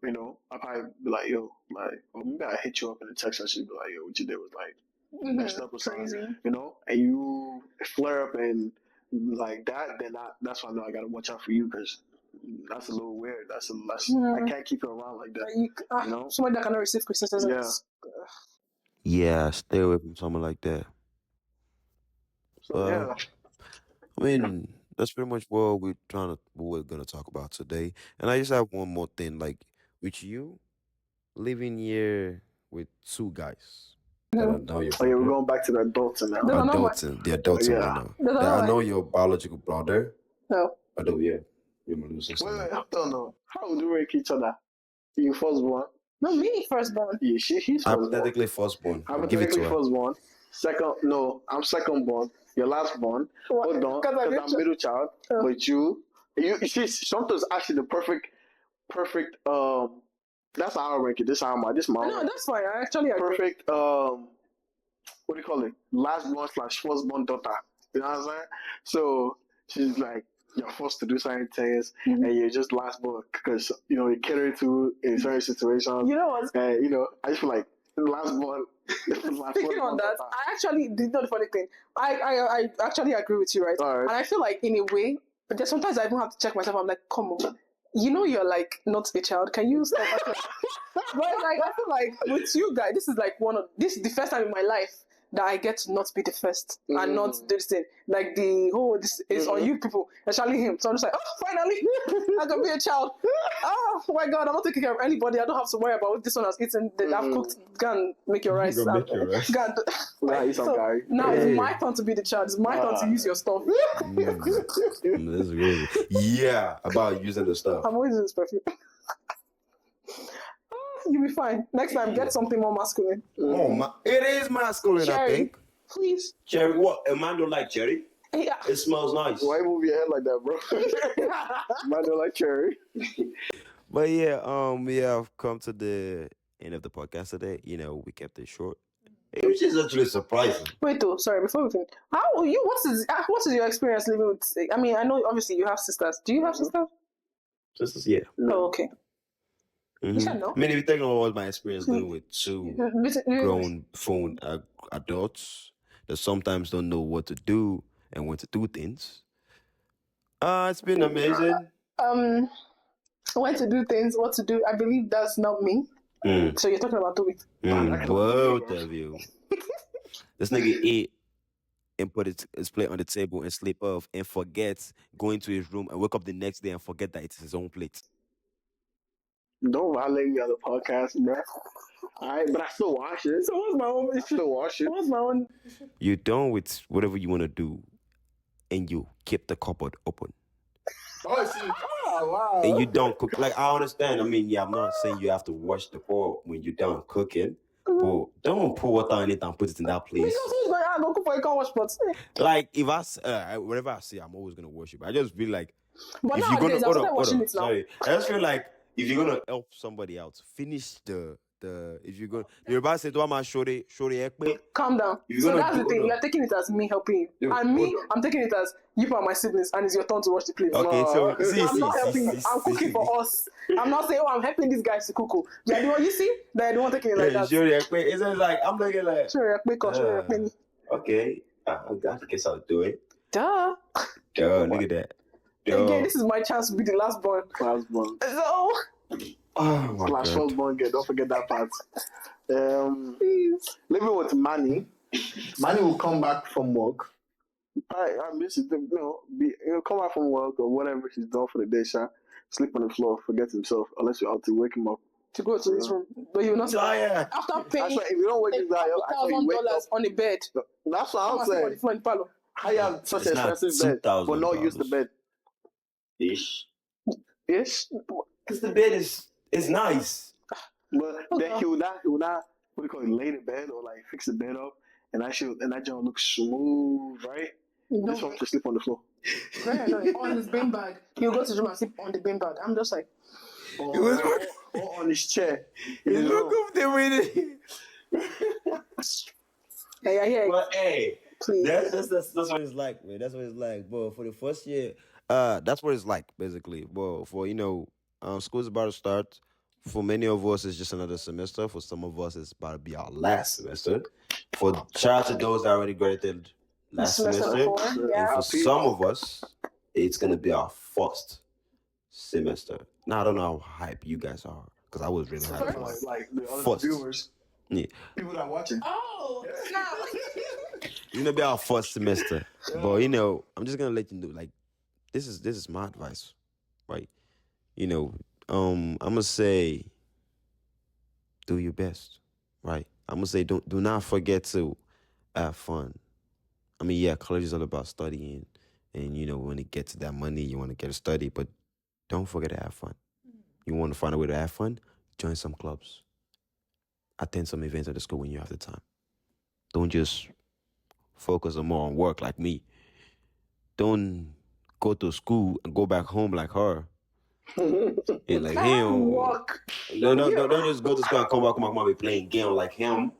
I'll probably be like, yo, or maybe I hit you up in a text message, be like, yo, what you did was like messed up or something, and you flare up and like that, then that's why I know I gotta watch out for you because that's a little weird. I can't keep it around like that. Somebody that cannot receive criticism. Yeah, stay away from someone like that. So yeah. I mean, that's pretty much what we're gonna talk about today. And I just have one more thing, like with you living here with two guys that I know your Oh yeah, we're brother. going back to the adults now. The adults Yeah. right now. That I know your biological brother. No. I do, yeah. You're my little sister. Wait, I don't know. How would we rank each other? You firstborn? No, me firstborn. Yeah, he's firstborn. Hypothetically firstborn. Give it Hypothetically to her. firstborn. Second, no, I'm secondborn. Your lastborn. Hold on, because I'm middle child. But you see, sometimes actually the perfect. That's how I rank it. This is my. No, that's fine. I actually agree. Perfect. What do you call it? Lastborn / firstborn daughter. You know what I'm saying? So she's like, you're forced to do certain things, and you're just lastborn because you cater to in certain situations. You know what? And I just feel like lastborn. Speaking on that, I actually did not the funny thing. I actually agree with you, right? All right. And I feel like in a way, but there's sometimes I even have to check myself. I'm like, come on, you're like not a child. Can you stop? But like I feel like with you guys, this is the first time in my life that I get to not be the first and not do this thing. Like the whole, this is on you people, especially him. So I'm just like, oh, finally, I can be a child. Oh my God, I'm not taking care of anybody. I don't have to worry about what this one has eaten. I've cooked. Go and make your rice. Go make your rice. Go and Eat some curry. now it's my turn to be the child. It's my turn to use your stuff. That's crazy. Yeah, about using the stuff. I'm always using this perfume. You'll be fine. Next time, get something more masculine. Oh, it is masculine, Cherry. I think. Please. Cherry, what? A man don't like cherry? Yeah. It smells nice. Why move your head like that, bro? Man don't like cherry. But yeah, we have come to the end of the podcast today. You know, we kept it short. It was just actually surprising. Wait, though. Sorry, before we finish. What is your experience living with? I mean, I know obviously you have sisters. Do you have sisters? Sisters, yeah. Oh, okay. Mm-hmm. You should know. I mean, if you think about what my experience living with two grown adults that sometimes don't know what to do and when to do things, it's been amazing. When to do things, what to do. I believe that's not me. So you're talking about doing. Both of you. This nigga eat and put his plate on the table and sleep off and forgets going to his room and wake up the next day and forget that it's his own plate. Don't violate me on the podcast, bro. Alright, but I still watch it. So what's my own issue? I still watch it. What's my own issue? You're done with whatever you want to do and you keep the cupboard open. Wow. And you don't cook. Like, I understand. I mean, yeah, I'm not saying you have to wash the pot when you're done cooking. But don't pour water in it and put it in that place. Because who's going to cook for you can't wash pots? Like, if whatever I say, I'm always going to wash it. But I just feel like, But if you're going nowadays, to, I'm started washing it now. sorry. I just feel like, if you're going to help somebody out, finish if you're going, you're about to say, do I man shorty ekpe? Calm down. So that's the thing. You're taking it as me helping you. And me, I'm taking it as you are my siblings and it's your turn to wash the plate. Okay, so I'm not helping you. I'm cooking for us. I'm not saying, I'm helping these guys to cook. Yeah, the one you see, they're the one taking it like that. Shorty ekpe. It's like, I'm looking like, Sure, okay, I guess I'll do it. Duh. Look at that. Again, this is my chance to be the last born. Last born. So, Oh my Last God. first born girl. Don't forget that part. please. Living with Manny. Manny will come back from work. I miss it. He'll come back from work or whatever he's done for the day. Sleep on the floor, forget himself, unless you're out to wake him up. To go to this room. But you will not say, Tired. after That's paying why if you don't wake this guy up, I thought you wake up. $1,000 on the bed. That's what I'm saying. How you have such It's an not expensive bed, but not use the $2,000. bed? Ish. Yes. Because the bed is nice. But then he would not, what do you call it, lay the bed or like fix the bed up, and that joint looks smooth, right? No. This one to sleep on the floor. Very annoying. On his bin bag. He'll go to the room and sleep on the bin bag. I'm just like, Or on his chair. You look up there with it. yeah. But hey, Please. that's what it's like, man. That's what it's like. But for the first year, that's what it's like, basically. But for school's about to start. For many of us, it's just another semester. For some of us, it's about to be our last semester. For shout out to those that already graduated last semester. Yeah. And for some of us, it's gonna be our first semester. Now I don't know how hype you guys are, because I was really hyped. Like the other First. viewers, Yeah. people that are watching. Oh, It's gonna be our first semester. But I'm just gonna let you know, like, this is my advice, right? I'm gonna say do your best, right? I'm gonna say do not forget to have fun. I mean, yeah, college is all about studying, and when you get to that money, you want to get a study, but don't forget to have fun. You want to find a way to have fun? Join some clubs. Attend some events at the school when you have the time. Don't just focus more on work like me. Don't go to school and go back home like her. And like him. walk. No, don't just go to school and come back be playing game like him.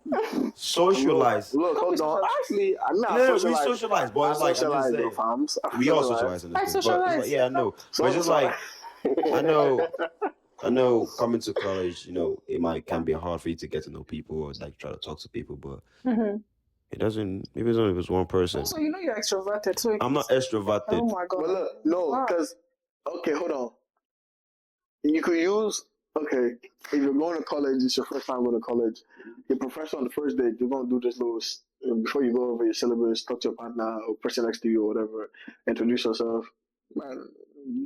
Socialize. Look, hold on. Actually, I'm not No, we socialized. socialize, boy. It's like, I'm just saying. fams. We all socialize in I this school. But it's like, socialize. yeah, I know. But it's just like, I know coming to college, it can be hard for you to get to know people or like try to talk to people, but it doesn't, maybe it's only if it's one person. Also, you're extroverted. So I'm not extroverted. Oh my God. But look, no, because, okay, hold on. You could use, if you're going to college, it's your first time going to college, your professor on the first day, you're going to do this little before you go over your syllabus, talk to your partner or person next to you or whatever, introduce yourself. Man,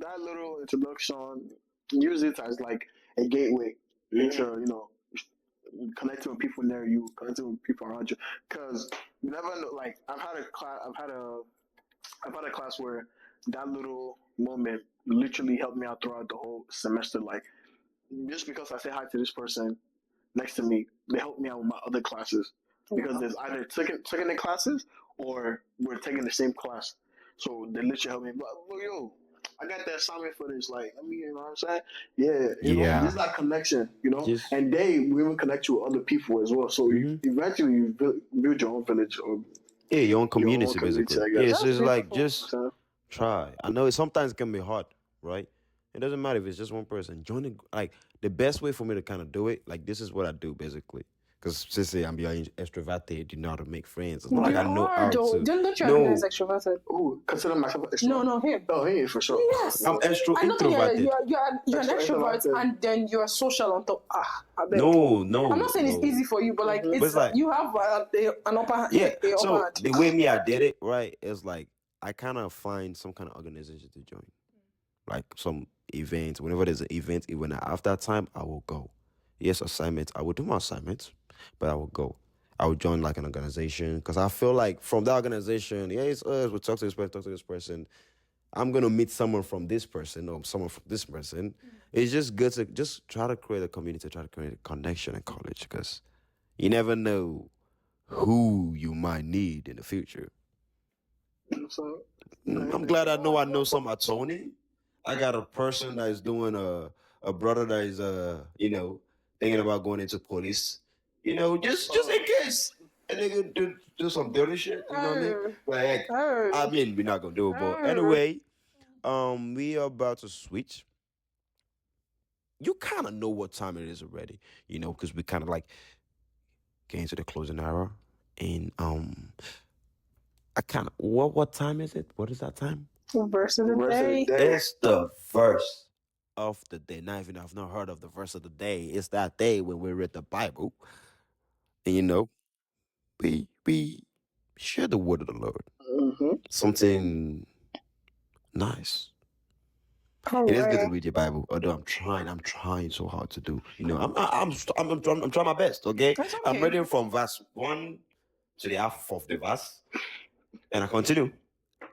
that little introduction, use it as like a gateway into, connecting with people near you, connecting with people around you. Because you never know. Like I've had a class where that little moment literally helped me out throughout the whole semester. Like just because I say hi to this person next to me, they help me out with my other classes because there's either taking the classes or we're taking the same class. So they literally help me. But well, yo, I got the assignment for this. Like, I mean, you know what I'm saying? Yeah, Yeah. this is that connection, Just and they will connect you with other people as well. So eventually, you build your own village or yeah, your own your own community community, basically. I Yeah, guess. it's just like beautiful. just So, try. I know it sometimes can be hard, right? It doesn't matter if it's just one person. Join like the best way for me to kind of do it. Like this is what I do basically. Because since I'm being extroverted, you know how to make friends. It's not like You I know are how though. to. Don't you admit No, he's extroverted? consider myself an extrovert. No, him. Oh, hey, for sure. Yes. I'm extro I know that introverted. you're an extrovert Extroverted. and then you're social on top. I bet. No. I'm not saying it's easy for you, but like But it's it's like you have an upper hand. yeah. A upper So hand. the way me I did it right is like I kind of find some kind of organization to join, like some events. Whenever there's an event, even after that time, I will go. Yes, assignments. I will do my assignments, but I will go. I will join like an organization because I feel like from that organization, yeah, it's us. We'll talk to this person, talk to this person. I'm gonna meet someone from this person or someone from this person. It's just good to just try to create a community, try to create a connection in college because you never know who you might need in the future. So, I'm glad I know some at Tony. I got a person that is doing a brother that is thinking about going into police. Just in case a nigga do some dirty shit. You know what I mean? Like I mean we're not gonna do it, but anyway, we are about to switch. You kind of know what time it is already, because we kind of like getting to the closing hour, and I kind of what time is it? What is that time? Verse of the Verse of the day. day. It's the verse of the day. Not even I've not heard of the verse of the day. It's that day when we read the Bible, and we share the word of the Lord. Mm-hmm. Something nice. It is good to read your Bible, although I'm trying so hard to do. I'm trying my best. Okay, That's okay. I'm reading from verse 1 to the half of the verse, and I continue.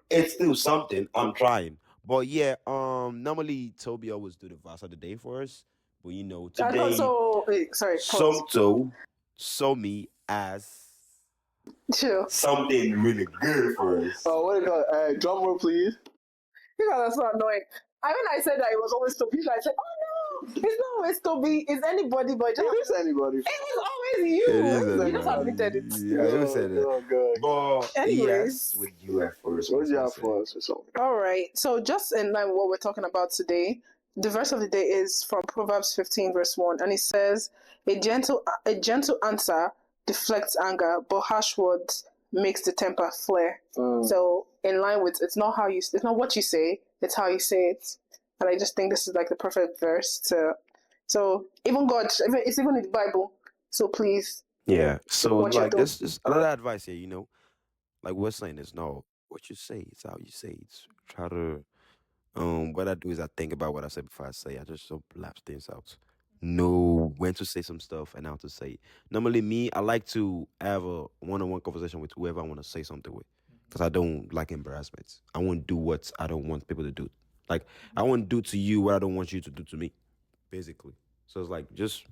It's still something. I'm trying, but yeah. Normally Toby always do the verse of the day for us, but today sorry. Somto saw me as Chill. something really good for us. Oh, what do you call it? Drum roll, please. You know that's so annoying. When I said that it was always Toby, I said, "Oh no, it's not always Toby. It's anybody, but It is anybody. it was always you. It is You just everybody. admitted it. Yeah, you said it. Oh, good. But Anyways. yes, with you at first. What do you I have say? for us or something? All right. So just in line with what we're talking about today, the verse of the day is from Proverbs 15, verse 1, and it says, "A gentle answer deflects anger, but harsh words makes the temper flare." So in line with it's not what you say, it's how you say it. And I just think this is like the perfect verse to. So even God, it's even in the Bible. So please, Yeah. So What you like do. this is another advice here. Like we're saying is no, what you say, it's how you say it. Try to what I do is I think about what I said before I say. I just don't lapse things out. Know when to say some stuff and how to say it. Normally me, I like to have a one-on-one conversation with whoever I want to say something with. Because I don't like embarrassments. I won't do what I don't want people to do. Like I won't do to you what I don't want you to do to me. Basically. So it's like just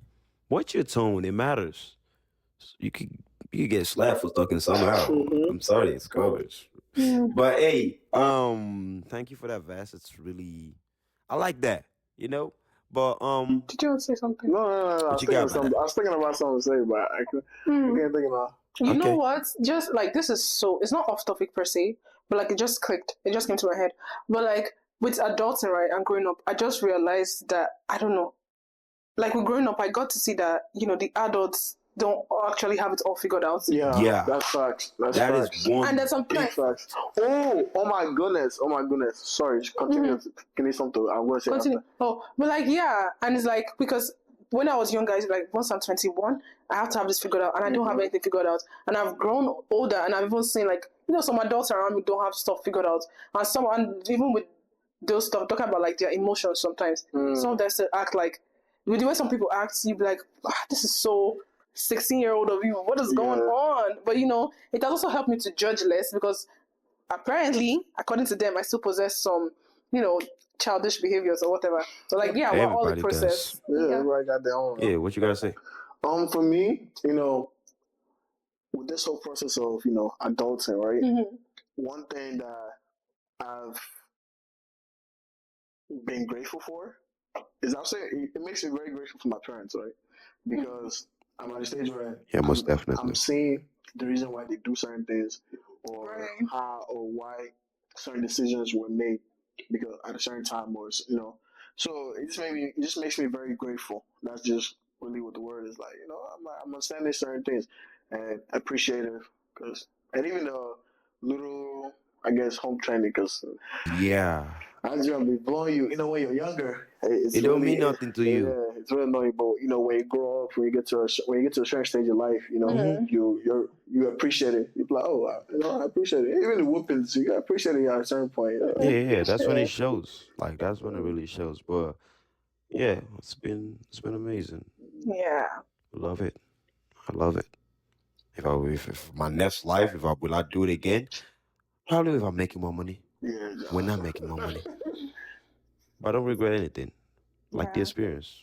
watch your tone, it matters. You could get slapped for talking somehow. I'm sorry, it's garbage. But hey, thank you for that verse. It's really I like that, But did you want to say something? No. I was, you got thinking about I was thinking about something to say, but I can't think of You know Okay. what? Just like this is it's not off topic per se, but like it just clicked. It just came to my head. But like with adulting, right, and growing up, I just realized that I don't know. Like with growing up, I got to see that, the adults don't actually have it all figured out. Yeah. That's facts. That's that is facts. one And there's some Big like facts. Oh my goodness. Sorry, continue. Can you something? I'm gonna say continue. after. Oh, but like yeah, and it's like because when I was younger, it's like once I'm 21, I have to have this figured out, and I don't have anything figured out. And I've grown older, and I've even seen like some adults around me don't have stuff figured out, and even with those stuff talking about like their emotions sometimes. Some of them still act like with the way some people act, you be like, this is so 16-year-old of you. What is going on? But it has also helped me to judge less because apparently, according to them, I still possess some, childish behaviors or whatever. So like, yeah, we're all in Everybody process. does. Yeah, everybody got their own. Yeah, what you gotta say? For me, with this whole process of adulting, right? One thing that I've been grateful for is I'll say it makes me very grateful for my parents, right? Because I'm at a stage where most definitely. I'm seeing the reason why they do certain things, or how or why certain decisions were made because at a certain time was So it just makes me very grateful. That's just really what the word is like. I'm understanding certain things and appreciative and even the little I guess home training because Yeah. I just gonna be blowing you. When you're younger, It don't mean nothing to you. Yeah, it's really annoying. But when you grow up, when you get to a certain stage of life, you appreciate it. You're like, oh, I appreciate it. Even the whoopings, you gotta appreciate it at a certain point. Yeah. That's when it shows. Like that's when it really shows. But yeah, it's been amazing. Yeah. Love it. I love it. If my next life, will I do it again? Probably if I'm making more money. Yeah. We're not making more money. But I don't regret anything. Like the experience.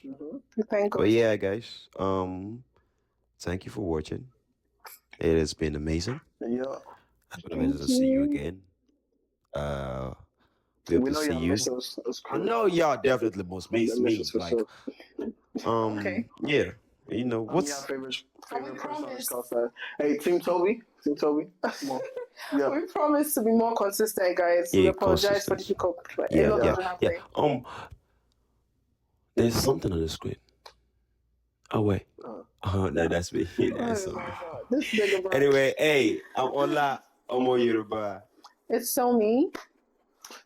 Thank God. But yeah, guys. Thank you for watching. It has been amazing. Yeah. It's been amazing to see you again. We hope to see you. I know y'all definitely must miss me. Like, yeah. What's favorite person? Hey, Team Toby. Come on. Yeah. We promise to be more consistent, guys. We apologize for the hiccup. A lot doesn't happen. There's something on the screen. Oh wait. No, that's me. Anyway, hey, I'm Ola Omo Yoruba. It's so me.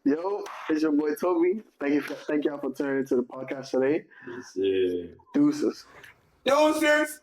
Yo, it's your boy Toby. Thank y'all for tuning into the podcast today. Yes, sir. Deuces. Deuces.